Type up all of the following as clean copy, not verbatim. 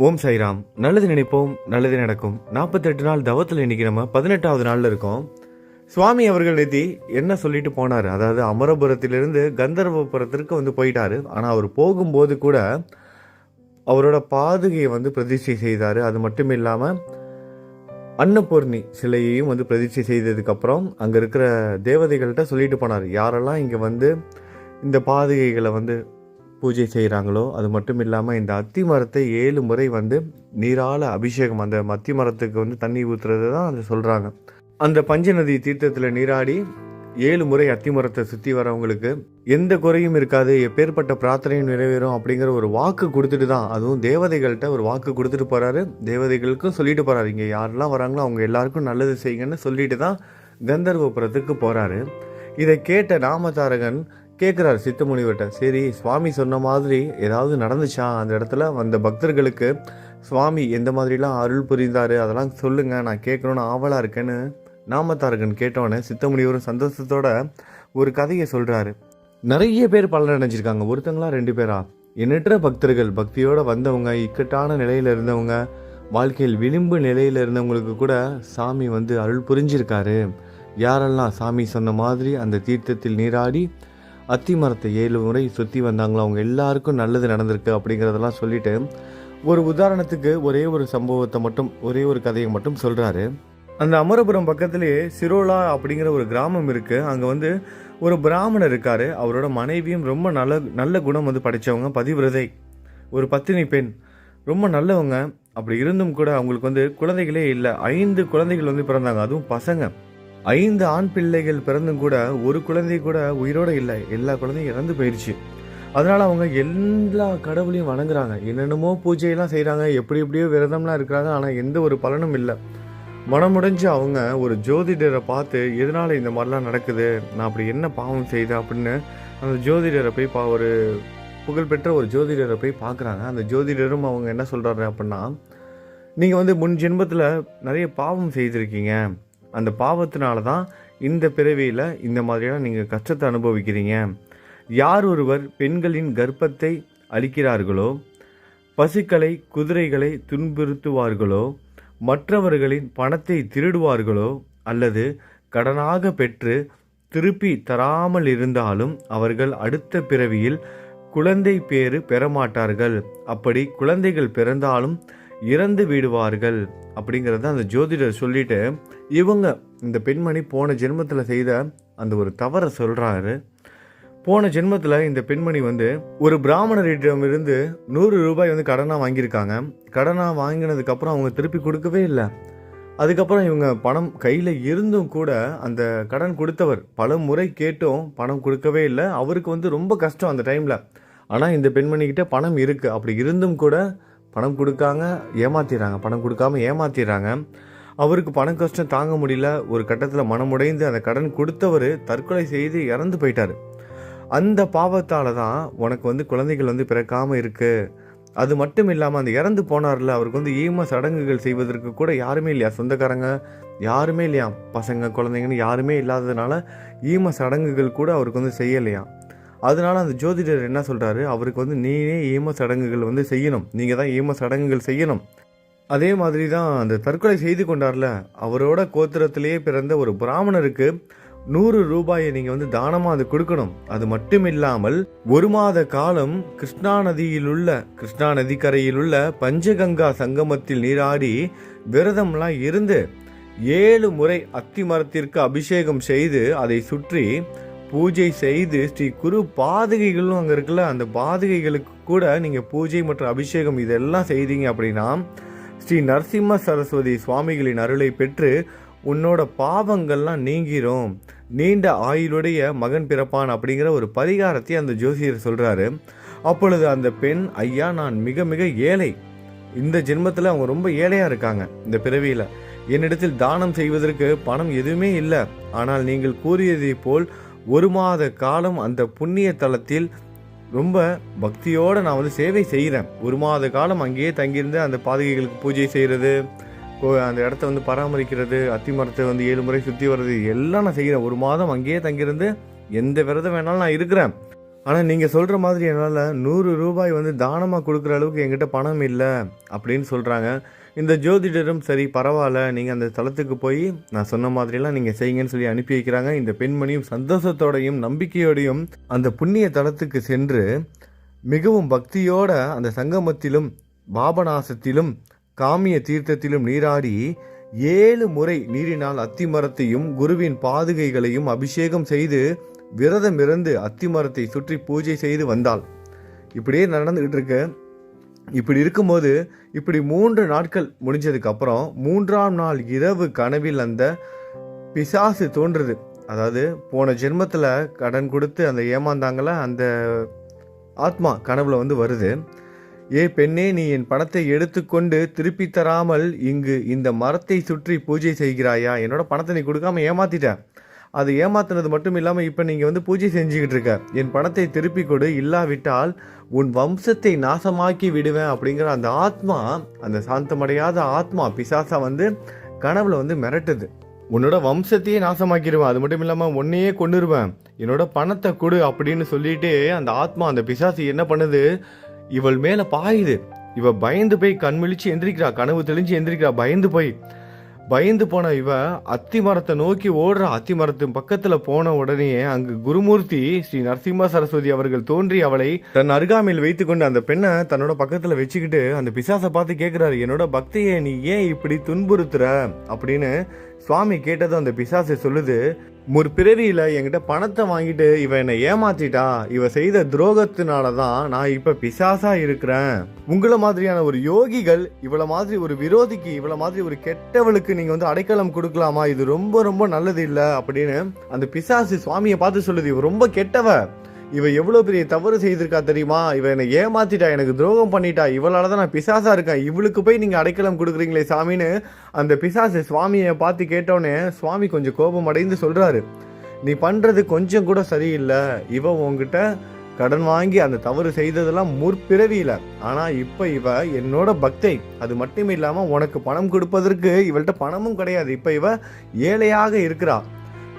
ஓம் சாய்ராம். நல்லது நினைப்போம், நல்லது நடக்கும். 48 நாள் தவத்தில் இன்னைக்கு நம்ம 18வது நாளில் இருக்கோம். சுவாமி அவர்கள் நேத்தி என்ன சொல்லிட்டு போனார், அதாவது அமரபுரத்திலிருந்து கந்தர்வபுரத்திற்கு போயிட்டாரு. ஆனால் அவர் போகும்போது கூட அவரோட பாதுகையை பிரதிஷ்டை செய்தார். அது மட்டும் இல்லாமல் அன்னபூர்ணி சிலையையும் பிரதிஷ்டை செய்ததுக்கப்புறம் அங்கே இருக்கிற தேவதைகள்கிட்ட சொல்லிட்டு போனார், யாரெல்லாம் இங்கே இந்த பாதுகைகளை பூஜை செய்கிறாங்களோ, அது மட்டும் இல்லாமல் இந்த அத்தி மரத்தை 7 முறை நீரால் அபிஷேகம், அந்த அத்தி மரத்துக்கு தண்ணி ஊற்றுறது தான் அதை சொல்கிறாங்க. அந்த பஞ்சநதி தீர்த்தத்தில் நீராடி 7 முறை அத்தி மரத்தை சுற்றி வரவங்களுக்கு எந்த குறையும் இருக்காது, எப்பேற்பட்ட பிரார்த்தனையும் நிறைவேறும் அப்படிங்கிற ஒரு வாக்கு கொடுத்துட்டு தான், அதுவும் தேவதைகள்கிட்ட ஒரு வாக்கு கொடுத்துட்டு போகிறாரு. தேவதைகளுக்கும் சொல்லிட்டு போகிறாரு, இங்கே யாரெல்லாம் வராங்களோ அவங்க எல்லாருக்கும் நல்லது செய்யுங்கன்னு சொல்லிட்டு தான் கந்தர்வபுரத்துக்கு போகிறாரு. இதை கேட்ட நாமதாரகன் கேட்குறாரு சித்தமுனிவர்கிட்ட, சரி சுவாமி சொன்ன மாதிரி ஏதாவது நடந்துச்சா, அந்த இடத்துல வந்த பக்தர்களுக்கு சுவாமி எந்த மாதிரிலாம் அருள் புரிந்தார் அதெல்லாம் சொல்லுங்கள், நான் கேட்கணுன்னு ஆவலாக இருக்கேன்னு நாமதாரகன் கேட்டோன்னே சித்தமுனிவரும் சந்தோஷத்தோட ஒரு கதையை சொல்கிறாரு. நிறைய பேர் பலன் அடைஞ்சிருக்காங்க, ஒருத்தங்களா 2 பேரா, எண்ணற்ற பக்தர்கள், பக்தியோடு வந்தவங்க, இக்கட்டான நிலையில் இருந்தவங்க, வாழ்க்கையில் விளிம்பு நிலையில் இருந்தவங்களுக்கு கூட சாமி அருள் புரிஞ்சிருக்காரு. யாரெல்லாம் சாமி சொன்ன மாதிரி அந்த தீர்த்தத்தில் நீராடி அத்தி மரத்தை 7 முறை சுற்றி வந்தாங்களோ அவங்க எல்லாருக்கும் நல்லது நடந்திருக்கு அப்படிங்கிறதெல்லாம் சொல்லிட்டு ஒரு உதாரணத்துக்கு ஒரே ஒரு சம்பவத்தை மட்டும், ஒரே ஒரு கதையை மட்டும் சொல்கிறாரு. அந்த அமரபுரம் பக்கத்திலேயே சிரோலா அப்படிங்கிற ஒரு கிராமம் இருக்குது. அங்கே ஒரு பிராமணர் இருக்கார். அவரோட மனைவியும் ரொம்ப நல்ல குணம் படைத்தவங்க, பதிவிரதை, ஒரு பத்தினி பெண், ரொம்ப நல்லவங்க. அப்படி இருந்தும் கூட அவங்களுக்கு குழந்தைகளே இல்லை. 5 குழந்தைகள் பிறந்தாங்க, அதுவும் பசங்க. 5 ஆண் பிள்ளைகள் பிறந்தும் கூட ஒரு குழந்தை கூட உயிரோடு இல்லை, எல்லா குழந்தையும் இறந்து போயிடுச்சு. அதனால் அவங்க எல்லா கடவுளையும் வணங்குறாங்க, என்னென்னமோ பூஜையெல்லாம் செய்கிறாங்க, எப்படியோ விரதம்லாம் இருக்கிறாங்க. ஆனால் எந்த ஒரு பலனும் இல்லை. மனமுடைஞ்சு அவங்க ஒரு ஜோதிடரை பார்த்து, எதனால் இந்த மாதிரிலாம் நடக்குது, நான் அப்படி என்ன பாவம் செய்தேன் அப்படின்னு அந்த ஜோதிடரை போய் ஒரு புகழ்பெற்ற ஒரு ஜோதிடரை போய் பார்க்குறாங்க. அந்த ஜோதிடரும் அவங்க என்ன சொல்கிறாரு அப்படின்னா, நீங்கள் முன் ஜென்மத்தில் நிறைய பாவம் செய்திருக்கீங்க, அந்த பாவத்தினால தான் இந்த பிறவியில் இந்த மாதிரியான நீங்கள் கஷ்டத்தை அனுபவிக்கிறீங்க. யார் ஒருவர் பெண்களின் கர்ப்பத்தை அளிக்கிறார்களோ, பசுக்களை குதிரைகளை துன்புறுத்துவார்களோ, மற்றவர்களின் பணத்தை திருடுவார்களோ, அல்லது கடனாக பெற்று திருப்பி தராமல் இருந்தாலும் அவர்கள் அடுத்த பிறவியில் குழந்தை பேறு பெறமாட்டார்கள். அப்படி குழந்தைகள் பிறந்தாலும் இறந்து விடுவார்கள் அப்படிங்கிறத அந்த ஜோதிடர் சொல்லிட்டு, இவங்க இந்த பெண்மணி போன ஜென்மத்தில் செய்த அந்த ஒரு தவறை சொல்கிறாரு. போன ஜென்மத்தில் இந்த பெண்மணி ஒரு பிராமணரிடமிருந்து 100 ரூபாய் கடனாக வாங்கியிருக்காங்க. கடனாக வாங்கினதுக்கப்புறம் அவங்க திருப்பி கொடுக்கவே இல்லை. அதுக்கப்புறம் இவங்க பணம் கையில் இருந்தும் கூட அந்த கடன் கொடுத்தவர் பல முறை கேட்டும் பணம் கொடுக்கவே இல்லை. அவருக்கு ரொம்ப கஷ்டம் அந்த டைமில். ஆனால் இந்த பெண்மணிக்கிட்ட பணம் இருக்குது, அப்படி இருந்தும் கூட பணம் கொடுக்காம ஏமாத்திடுறாங்க. அவருக்கு பண கஷ்டம் தாங்க முடியல. ஒரு கட்டத்தில் மனமுடைந்து அந்த கடன் கொடுத்தவர் தற்கொலை செய்து இறந்து போயிட்டார். அந்த பாவத்தால் தான் உனக்கு குழந்தைகள் பிறக்காமல் இருக்குது. அது மட்டும் இல்லாமல் அந்த இறந்து போனார்ல, அவருக்கு ஈம சடங்குகள் செய்வதற்கு கூட யாருமே இல்லையா, சொந்தக்காரங்க யாருமே இல்லையா, பசங்க குழந்தைங்கன்னு யாருமே இல்லாததுனால ஈம சடங்குகள் கூட அவருக்கு செய்யலையா. அதனால அந்த ஜோதிடர் என்ன சொல்கிறாரு, அவருக்கு நீனே ஈம சடங்குகள் செய்யணும், நீங்கள் தான் ஈம சடங்குகள் செய்யணும். அதே மாதிரி தான் அந்த தற்கொலை செய்து கொண்டார்ல, அவரோட கோத்திரத்திலேயே பிறந்த ஒரு பிராமணருக்கு 100 ரூபாயை நீங்கள் தானமாக அது கொடுக்கணும். அது மட்டும் இல்லாமல் 1 மாத காலம் கிருஷ்ணா நதிக்கரையில் உள்ள பஞ்சகங்கா சங்கமத்தில் நீராடி விரதம்லாம் இருந்து 7 முறை அத்தி மரத்திற்கு அபிஷேகம் செய்து அதை சுற்றி பூஜை செய்து ஸ்ரீ குரு பாதுகைகளும் அங்கே இருக்குல்ல, அந்த பாதுகைகளுக்கு கூட நீங்கள் பூஜை மற்றும் அபிஷேகம் இதெல்லாம் செய்தீங்க அப்படின்னா ஸ்ரீ நரசிம்ம சரஸ்வதி சுவாமிகளின் அருளை பெற்று உன்னோட பாவங்கள்லாம் நீங்கிரும், நீண்ட ஆயுளுடைய மகன் பிறப்பான் அப்படிங்கிற ஒரு பரிகாரத்தை அந்த ஜோசியர் சொல்கிறாரு. அப்பொழுது அந்த பெண், ஐயா நான் மிக மிக ஏழை, இந்த ஜென்மத்தில் அவங்க ரொம்ப ஏழையாக இருக்காங்க, இந்த பிறவியில் என்னிடத்தில் தானம் செய்வதற்கு பணம் எதுவுமே இல்லை. ஆனால் நீங்கள் கூறியதை போல் 1 மாத காலம் அந்த புண்ணிய தலத்தில் ரொம்ப பக்தியோடு நான் சேவை செய்கிறேன். 1 மாத காலம் அங்கேயே தங்கியிருந்து அந்த பாதுகைகளுக்கு பூஜை செய்கிறது, அந்த இடத்த பராமரிக்கிறது, அத்தி மரத்தை 7 முறை சுற்றி வர்றது எல்லாம் நான் செய்கிறேன். 1 மாதம் அங்கேயே தங்கியிருந்து எந்த விரதம் வேணாலும் நான் இருக்கிறேன். ஆனால் நீங்கள் சொல்கிற மாதிரி என்னால் 100 ரூபாய் வந்து தானமாக கொடுக்குற அளவுக்கு என்கிட்ட பணம் இல்லை அப்படின்னு சொல்கிறாங்க. இந்த ஜோதிடரும் சரி பரவாயில்ல, நீங்கள் அந்த தளத்துக்கு போய் நான் சொன்ன மாதிரிலாம் நீங்கள் செய்யுங்கன்னு சொல்லி அனுப்பி வைக்கிறாங்க. இந்த பெண்மணியும் சந்தோஷத்தோடையும் நம்பிக்கையோடையும் அந்த புண்ணிய தலத்துக்கு சென்று மிகவும் பக்தியோட அந்த சங்கமத்திலும் பாபநாசத்திலும் காமிய தீர்த்தத்திலும் நீராடி 7 முறை நீரினால் அத்திமரத்தையும் குருவின் பாதுகைகளையும் அபிஷேகம் செய்து விரதம் இருந்து அத்திமரத்தை சுற்றி பூஜை செய்து வந்தாள். இப்படியே நடந்துகிட்டு இருக்கு. இப்படி இருக்கும்போது இப்படி 3 நாட்கள் முடிஞ்சதுக்கு அப்புறம் 3ஆம் நாள் இரவு கனவில் அந்த பிசாசு தோன்றுது. அதாவது போன ஜென்மத்தில் கடன் கொடுத்து அந்த ஏமாந்தாங்கள அந்த ஆத்மா கனவுல வந்து வருது. ஏ பெண்ணே, நீ என் பணத்தை எடுத்துக்கொண்டு திருப்பி தராமல் இங்கு இந்த மரத்தை சுற்றி பூஜை செய்கிறாயா? என்னோட பணத்தை நீ கொடுக்காம ஏமாத்திட்ட. அது ஏமாத்தினது மட்டும் இல்லாமல் இப்போ நீங்கள் வந்து பூஜை செஞ்சுக்கிட்டு இருக்க. என் பணத்தை திருப்பி கொடு, இல்லாவிட்டால் உன் வம்சத்தை நாசமாக்கி விடுவேன் அப்படிங்கிற அந்த ஆத்மா, அந்த சாந்தமடையாத ஆத்மா பிசாசா வந்து கனவுல வந்து மிரட்டுது. உன்னோட வம்சத்தையே நாசமாக்கிடுவேன், அது மட்டும் இல்லாமல் உன்னையே கொண்டுருவேன், என்னோட பணத்தை கொடு அப்படின்னு சொல்லிட்டு அந்த ஆத்மா அந்த பிசாசு என்ன பண்ணுது, இவள் மேலே பாயுது. இவ பயந்து போய் கண்மிழிச்சு எந்திரிக்கிறா, கனவு தெளிஞ்சு எந்திரிக்கிறா. பயந்து போன இவ அத்தி மரத்தை நோக்கி ஓடுறா. அத்தி மரத்து பக்கத்துல போன உடனே அங்கு குருமூர்த்தி ஸ்ரீ நரசிம்ம சரஸ்வதி அவர்கள் தோன்றி அவளை தன் அருகாமையில் வைத்து கொண்டு அந்த பெண்ணை தன்னோட பக்கத்துல வச்சுக்கிட்டு அந்த பிசாசை பார்த்து கேட்கிறாரு, என்னோட பக்தியை நீ ஏன் இப்படி துன்புறுத்துற அப்படின்னு சுவாமி கேட்டதும் அந்த பிசாசு சொல்லுது, முற்பிறவியில என்கிட்ட பணத்தை வாங்கிட்டு இவ என்னை ஏமாத்திட்டா, இவ செய்த துரோகத்தினாலதான் நான் இப்ப பிசாசா இருக்கிறேன். உங்களை மாதிரியான ஒரு யோகிகள் இவ்வளவு மாதிரி ஒரு விரோதிக்கு, இவ்வளவு மாதிரி ஒரு கெட்டவளுக்கு நீங்க வந்து அடைக்கலம் கொடுக்கலாமா? இது ரொம்ப ரொம்ப நல்லது இல்ல அப்படின்னு அந்த பிசாசு சுவாமியை பார்த்து சொல்லுது, இவ ரொம்ப கெட்டவ, இவ எவ்வளவு பெரிய தவறு செய்திருக்கா தெரியுமா, இவ என்னை ஏமாத்திட்டா, எனக்கு துரோகம் பண்ணிட்டா, இவளாலதான் நான் பிசாசா இருக்கேன், இவளுக்கு போய் நீங்க அடைக்கலம் கொடுக்குறீங்களே சாமின்னு அந்த பிசாசு சுவாமியை பார்த்து கேட்டோன்னே சுவாமி கொஞ்சம் கோபம் அடைந்து சொல்றாரு, நீ பண்றது கொஞ்சம் கூட சரியில்லை. இவ உங்ககிட்ட கடன் வாங்கி அந்த தவறு செய்ததெல்லாம் முற்பிறவியில, ஆனா இப்ப இவ என்னோட பக்தை, அது மட்டும் இல்லாம உனக்கு பணம் கொடுப்பதற்கு இவள்கிட்ட பணமும் கிடையாது, இப்ப இவ ஏழையாக இருக்கிறா.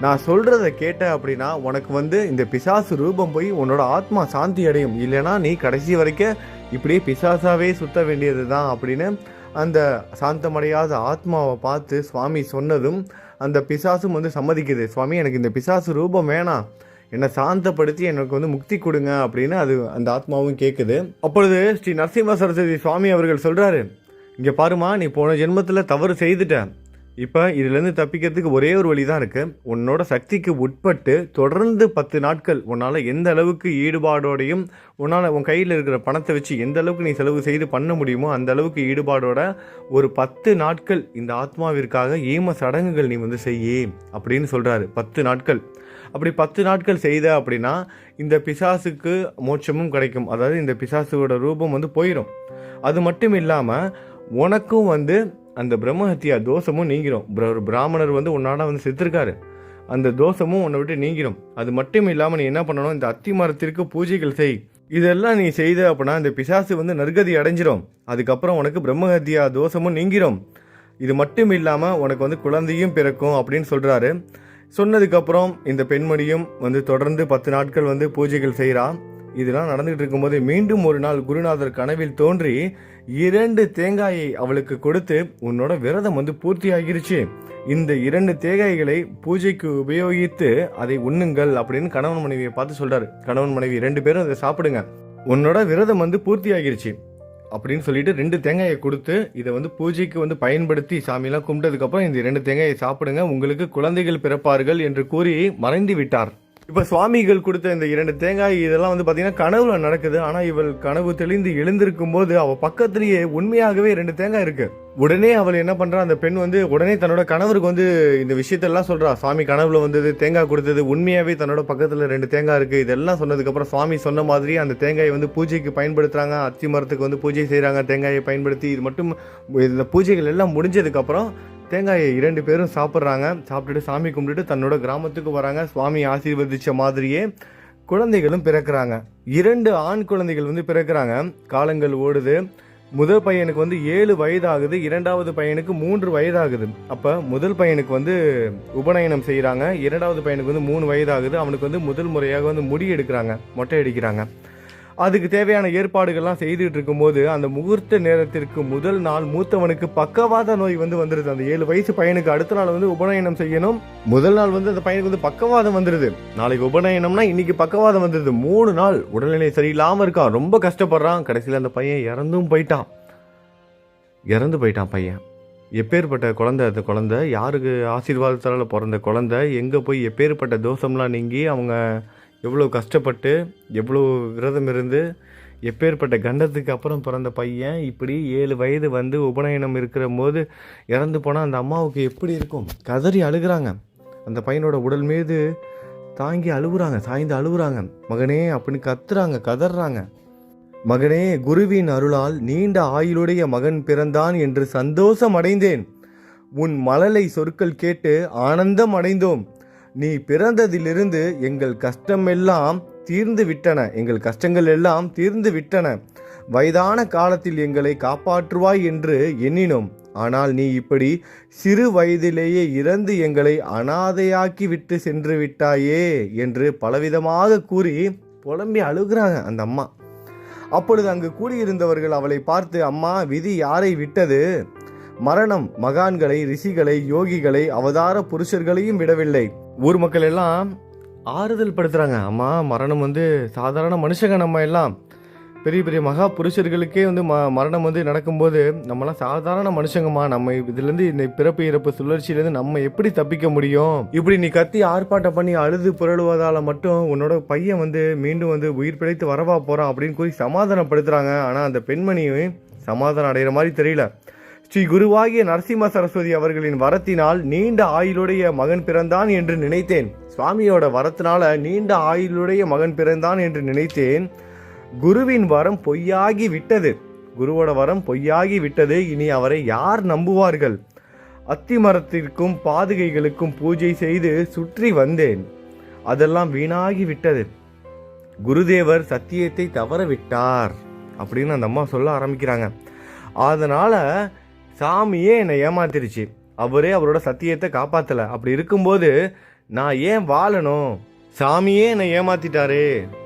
நான் சொல்றத கேட்ட அப்படின்னா உனக்கு வந்து இந்த பிசாசு ரூபம் போய் உன்னோட ஆத்மா சாந்தி அடையும், இல்லைனா நீ கடைசி வரைக்கும் இப்படியே பிசாசாவே சுத்த வேண்டியது தான் அப்படின்னு அந்த சாந்தமடையாத ஆத்மாவை பார்த்து சுவாமி சொன்னதும் அந்த பிசாசும் வந்து சம்மதிக்குது, சுவாமி எனக்கு இந்த பிசாசு ரூபம் வேணாம், என்னை சாந்தப்படுத்தி எனக்கு வந்து முக்தி கொடுங்க அப்படின்னு அது அந்த ஆத்மாவும் கேட்குது. அப்பொழுது ஸ்ரீ நரசிம்ம சரஸ்வதி சுவாமி அவர்கள் சொல்றாரு, இங்க பாருமா, நீ போன ஜென்மத்தில் தவறு செய்துட்ட, இப்போ இதுலேருந்து தப்பிக்கிறதுக்கு ஒரே ஒரு வழி தான் இருக்குது. உன்னோட சக்திக்கு உட்பட்டு தொடர்ந்து 10 நாட்கள் உன்னால் எந்த அளவுக்கு ஈடுபாடோடையும் உன்னால் உன் கையில் இருக்கிற பணத்தை வச்சு எந்த அளவுக்கு நீ செலவு செய்து பண்ண முடியுமோ அந்த அளவுக்கு ஈடுபாடோட ஒரு 10 நாட்கள் இந்த ஆத்மாவிற்காக ஈம சடங்குகள் நீ வந்து செய்யி அப்படின்னு சொல்கிறாரு. 10 நாட்கள் அப்படி 10 நாட்கள் செய்த அப்படின்னா இந்த பிசாசுக்கு மோட்சமும் கிடைக்கும், அதாவது இந்த பிசாசுவோட ரூபம் வந்து போயிடும். அது மட்டும் இல்லாமல் உனக்கும் வந்து அந்த பிரம்மஹத்தியா தோஷமும் நீங்கிரும். ஒரு பிராமணர் வந்து உன்னால வந்து செத்துருக்காரு, அந்த தோஷமும் உன்னை விட்டு நீங்கிரும். அது மட்டும் இல்லாமல் நீ என்ன பண்ணணும், இந்த அத்தி மரத்திற்கு பூஜைகள் செய். இதெல்லாம் நீ செய்த அப்படின்னா இந்த பிசாசு வந்து நற்கதி அடைஞ்சிரும். அதுக்கப்புறம் உனக்கு பிரம்மஹத்தியா தோஷமும் நீங்கிரும். இது மட்டும் இல்லாமல் உனக்கு வந்து குழந்தையும் பிறக்கும் அப்படின்னு சொல்கிறாரு. சொன்னதுக்கப்புறம் இந்த பெண்மணியும் வந்து தொடர்ந்து 10 நாட்கள் வந்து பூஜைகள் செய்கிறா. இதெல்லாம் நடந்துகிட்டு இருக்கும்போது மீண்டும் ஒரு நாள் குருநாதர் கனவில் தோன்றி 2 தேங்காயை அவளுக்கு கொடுத்து, உன்னோட விரதம் வந்து பூர்த்தி ஆகிருச்சு, இந்த 2 தேங்காய்களை பூஜைக்கு உபயோகித்து அதை உண்ணுங்கள் அப்படின்னு கணவன் மனைவியை பார்த்து சொல்றாரு. கணவன் மனைவி 2 பேரும் அதை சாப்பிடுங்க, உன்னோட விரதம் வந்து பூர்த்தி ஆகிருச்சு அப்படின்னு சொல்லிட்டு 2 தேங்காயை கொடுத்து இதை வந்து பூஜைக்கு வந்து பயன்படுத்தி சாமியெல்லாம் கும்பிட்டதுக்கு அப்புறம் இந்த 2 தேங்காயை சாப்பிடுங்க, உங்களுக்கு குழந்தைகள் பிறப்பார்கள் என்று கூறி மறைந்து விட்டார். இப்போ சுவாமிகள் கொடுத்த இந்த 2 தேங்காய் இதெல்லாம் வந்து பார்த்தீங்கன்னா கனவுல நடக்குது. ஆனால் இவள் கனவு தெளிந்து எழுந்திருக்கும் போது அவள் பக்கத்திலேயே உண்மையாகவே 2 தேங்காய் இருக்கு. உடனே அவள் என்ன பண்றா, அந்த பெண் வந்து உடனே தன்னோட கணவருக்கு வந்து இந்த விஷயத்தெல்லாம் சொல்றா, சுவாமி கனவுல வந்தது, தேங்காய் கொடுத்தது, உண்மையாகவே தன்னோட பக்கத்தில் 2 தேங்காய் இருக்கு. இதெல்லாம் சொன்னதுக்கப்புறம் சுவாமி சொன்ன மாதிரி அந்த தேங்காயை வந்து பூஜைக்கு பயன்படுத்துறாங்க. அத்தி மரத்துக்கு வந்து பூஜை செய்கிறாங்க தேங்காயை பயன்படுத்தி. இது மட்டும் இந்த பூஜைகள் எல்லாம் முடிஞ்சதுக்கப்புறம் தேங்காயை 2 பேரும் சாப்பிட்றாங்க. சாப்பிட்டுட்டு சாமி கும்பிட்டுட்டு தன்னோட கிராமத்துக்கு வராங்க. சுவாமி ஆசீர்வதிச்ச மாதிரியே குழந்தைகளும் பிறக்கிறாங்க. 2 ஆண் குழந்தைகள் வந்து பிறக்கிறாங்க. காலங்கள் ஓடுது. முதல் பையனுக்கு வந்து 7 வயது ஆகுது, இரண்டாவது பையனுக்கு 3 வயது ஆகுது. அப்போ முதல் பையனுக்கு வந்து உபநயனம் செய்கிறாங்க, இரண்டாவது பையனுக்கு வந்து 3 வயது ஆகுது. அவனுக்கு வந்து முதல் முறையாக வந்து முடி எடுக்கிறாங்க, மொட்டை அடிக்கிறாங்க. அதுக்கு தேவையான ஏற்பாடுகள்லாம் செய்துட்டு இருக்கும்போது அந்த முகூர்த்த நேரத்திற்கு முதல் நாள் மூத்தவனுக்கு பக்கவாத நோய் வந்து வந்துடுது. அந்த 7 வயசு பையனுக்கு அடுத்த நாள் வந்து உபநயனம் செய்யணும். முதல் நாள் வந்து அந்த பையனுக்கு வந்து பக்கவாதம் வந்துடுது. நாளைக்கு உபநயனம்னா இன்னைக்கு பக்கவாதம் வந்துடுது. 3 நாள் உடல்நிலை சரியில்லாமல் இருக்கான், ரொம்ப கஷ்டப்படுறான். கடைசியில் அந்த பையன் இறந்து போயிட்டான் பையன். எப்பேற்பட்ட குழந்தை அந்த குழந்தை, யாருக்கு ஆசீர்வாதத்தால் பிறந்த குழந்தை, எங்கே போய் எப்பேற்பட்ட தோஷம்லாம் நீங்கி அவங்க எவ்வளோ கஷ்டப்பட்டு எவ்வளோ விரதம் இருந்து எப்பேற்பட்ட கண்டத்துக்கு அப்புறம் பிறந்த பையன் இப்படி 7 வயது வந்து உபநயனம் இருக்கிற போது இறந்து போனால் அந்த அம்மாவுக்கு எப்படி இருக்கும்? கதறி அழுகிறாங்க. அந்த பையனோட உடல் மீது தாங்கி அழுகுறாங்க, சாய்ந்து அழுகுறாங்க. மகனே அப்படின்னு கத்துறாங்க, கதறாங்க. மகனே, குருவின் அருளால் நீண்ட ஆயுளுடைய மகன் பிறந்தான் என்று சந்தோஷம் அடைந்தேன். உன் மழலை சொற்கள் கேட்டு ஆனந்தம் அடைந்தோம். நீ பிறந்ததிலிருந்து எங்கள் கஷ்டங்கள் எல்லாம் தீர்ந்து விட்டன. வயதான காலத்தில் எங்களை காப்பாற்றுவாய் என்று எண்ணினோம். ஆனால் நீ இப்படி சிறு வயதிலேயே இறந்து எங்களை அனாதையாக்கி விட்டு சென்று விட்டாயே என்று பலவிதமாக கூறி புலம்பி அழுகிறாங்க அந்த அம்மா. அப்பொழுது அங்கு கூடியிருந்தவர்கள் அவளை பார்த்து, அம்மா, விதி யாரை விட்டது? மரணம் மகான்களை, ரிஷிகளை, யோகிகளை, அவதார புருஷர்களையும் விடவில்லை. ஊர் மக்கள் எல்லாம் ஆறுதல் படுத்துறாங்க. அம்மா, மரணம் வந்து சாதாரண மனுஷங்க, நம்ம எல்லாம் பெரிய பெரிய மகா புருஷர்களுக்கே வந்து மரணம் வந்து நடக்கும்போது நம்மளாம் சாதாரண மனுஷங்கம்மா, நம்ம இதுலேருந்து இந்த பிறப்பு இறப்பு சுழற்சியிலேருந்து நம்ம எப்படி தப்பிக்க முடியும்? இப்படி நீ கத்தி ஆர்ப்பாட்டம் பண்ணி அழுது புரளுவதால் மட்டும் உன்னோட பையன் வந்து மீண்டும் வந்து உயிர் பிழைத்து வரவா போகிறான் அப்படின்னு கூறி சமாதானப்படுத்துகிறாங்க. ஆனால் அந்த பெண்மணியும் சமாதானம் அடைகிற மாதிரி தெரியல. ஸ்ரீ குருவாகிய நரசிம்ம சரஸ்வதி அவர்களின் வரத்தினால் நீண்ட ஆயுளுடைய மகன் பிறந்தான் என்று நினைத்தேன். சுவாமியோட வரத்தினால நீண்ட ஆயுளுடைய மகன் பிறந்தான் என்று நினைத்தேன். குருவின் வரம் பொய்யாகி விட்டது. குருவோட வரம் பொய்யாகி விட்டது. இனி அவரை யார் நம்புவார்கள்? அத்தி மரத்திற்கும் பாதுகைகளுக்கும் பூஜை செய்து சுற்றி வந்தேன். அதெல்லாம் வீணாகி விட்டது. குருதேவர் சத்தியத்தை தவற விட்டார் அப்படின்னு அந்த அம்மா சொல்ல ஆரம்பிக்கிறாங்க. அதனால சாமியே என்னை ஏமாத்திருச்சு, அவரே அவரோட சத்தியத்தை காப்பாற்றலை. அப்படி இருக்கும்போது நான் ஏன் வாழணும்? சாமியே என்னை ஏமாத்திட்டாரே,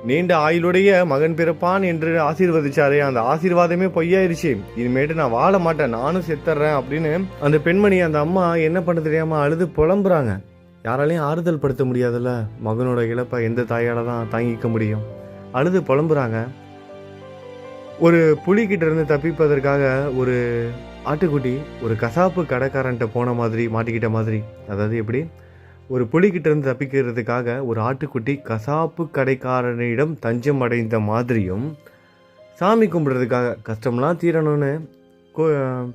நீண்ட ஆயுளுடைய மகன் பிறப்பான் என்று ஆசீர்வதிச்சாரே, அந்த ஆசீர்வாதமே பொய்யாயிருச்சு, இனிமேட்டு நான் வாழ மாட்டேன், நானும் செத்துறேன் அப்படின்னு அந்த பெண்மணி, அந்த அம்மா என்ன பண்ண தெரியாம அழுது புலம்புறாங்க. யாராலையும் ஆறுதல் படுத்த முடியாதுல்ல, மகனோட இழப்பை எந்த தாயால தான் தாங்கிக்க முடியும்? அழுது புலம்புறாங்க. ஒரு புலிகிட்ட இருந்து தப்பிப்பதற்காக ஒரு ஆட்டுக்குட்டி ஒரு கசாப்பு கடைக்காரன்ட்ட போன மாதிரி, மாட்டிக்கிட்ட மாதிரி. அதாவது எப்படி, ஒரு புலிகிட்ட இருந்து தப்பிக்கிறதுக்காக ஒரு ஆட்டுக்குட்டி கசாப்பு கடைக்காரனிடம் தஞ்சம் அடைந்த மாதிரியும், சாமி கும்பிட்றதுக்காக கஷ்டம்லாம் தீரணும்னு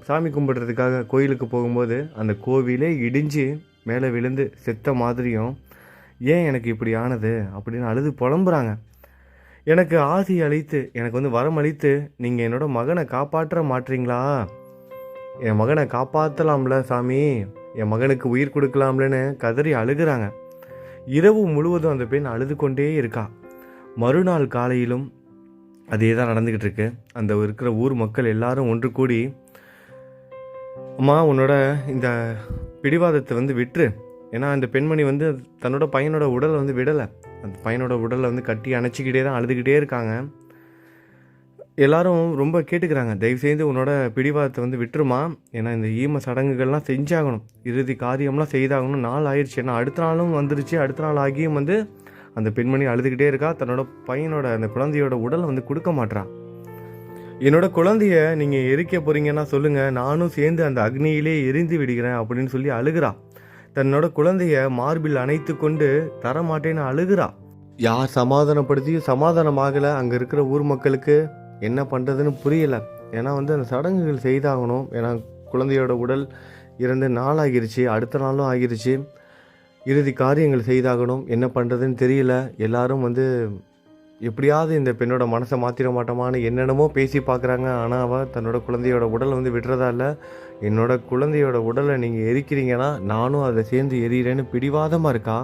சாமி கும்பிட்றதுக்காக கோயிலுக்கு போகும்போது அந்த கோவிலே இடிஞ்சு மேலே விழுந்து செத்த மாதிரியும் ஏன் எனக்கு இப்படி ஆனது அப்படின்னு அழுது புலம்புறாங்க. எனக்கு ஆசி அளித்து, எனக்கு வந்து வரம் அளித்து நீங்கள் என்னோட மகனை காப்பாற்ற மாட்டீங்களா? என் மகனை காப்பாற்றலாம்ல சாமி, என் மகனுக்கு உயிர் கொடுக்கலாம்லன்னு கதறி அழுகிறாங்க. இரவு முழுவதும் அந்த பெண் அழுது கொண்டே இருக்கா. மறுநாள் காலையிலும் அதே தான் நடந்துக்கிட்டு இருக்கு. அந்த இருக்கிற ஊர் மக்கள் எல்லாரும் ஒன்று கூடி, அம்மா, உன்னோட இந்த பிடிவாதத்தை வந்து விட்டுரு. ஏன்னா அந்த பெண்மணி வந்து தன்னோட பையனோட உடலை வந்து விடலை. அந்த பையனோட உடலை வந்து கட்டி அணைச்சிக்கிட்டே தான் அழுதுகிட்டே இருக்காங்க. எல்லாரும் ரொம்ப கேட்டுக்கிறாங்க, தயவுசெய்து உன்னோட பிடிவாதத்தை வந்து விட்டுருமா, ஏன்னா இந்த ஈம சடங்குகள்லாம் செஞ்சாகணும், இறுதி காரியம்லாம் செய்தாகணும். நாள் ஆயிடுச்சு, ஏன்னா அடுத்த நாளும் வந்துருச்சு. அடுத்த நாள் ஆகியும் வந்து அந்த பெண்மணி அழுதுகிட்டே இருக்கா. தன்னோட பையனோட அந்த குழந்தையோட உடலை வந்து கொடுக்க மாட்றா. என்னோட குழந்தைய நீங்கள் எரிக்க போகிறீங்கன்னா சொல்லுங்கள், நானும் சேர்ந்து அந்த அக்னியிலே எரிந்து விடுகிறேன் அப்படின்னு சொல்லி அழுகிறா. தன்னோட குழந்தைய மார்பில் அணைத்து கொண்டு தரமாட்டேன்னு அழுகிறா. யார் சமாதானப்படுத்தியும் சமாதானம் ஆகலை. அங்கே இருக்கிற ஊர் மக்களுக்கு என்ன பண்ணுறதுன்னு புரியலை. ஏன்னா வந்து அந்த சடங்குகள் செய்தாகணும். ஏன்னா குழந்தையோட உடல் இறந்து நாளாகிருச்சு, அடுத்த நாளும் ஆகிருச்சு. இறுதி காரியங்கள் செய்தாகணும். என்ன பண்ணுறதுன்னு தெரியல. எல்லாரும் வந்து எப்படியாவது இந்த பெண்ணோட மனசை மாற்றிட மாட்டோமான்னு என்னென்னமோ பேசி பார்க்குறாங்க. ஆனால் அவள் தன்னோட குழந்தையோட உடலை வந்து விடுறதா இல்லை. என்னோட குழந்தையோட உடலை நீங்கள் எரிக்கிறீங்கன்னா நானும் அதை சேர்ந்து எரியிறேன்னு பிடிவாதமாக இருக்கா.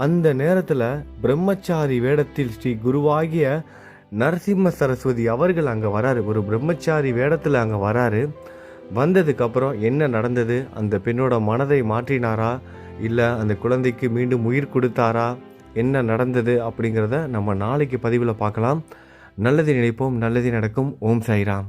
அந்த நேரத்தில் பிரம்மச்சாரி வேடத்தில் ஸ்ரீ குருவாகிய நரசிம்ம சரஸ்வதி அவர்கள் அங்கே வராரு, ஒரு பிரம்மச்சாரி வேடத்தில் அங்கே வராரு. வந்ததுக்கப்புறம் என்ன நடந்தது, அந்த பெண்ணோட மனதை மாற்றினாரா, இல்லை அந்த குழந்தைக்கு மீண்டும் உயிர் கொடுத்தாரா, என்ன நடந்தது அப்படிங்கிறத நம்ம நாளைக்கு பதிவில் பார்க்கலாம். நல்லது நினைப்போம், நல்லது நடக்கும். ஓம் சாய்ராம்.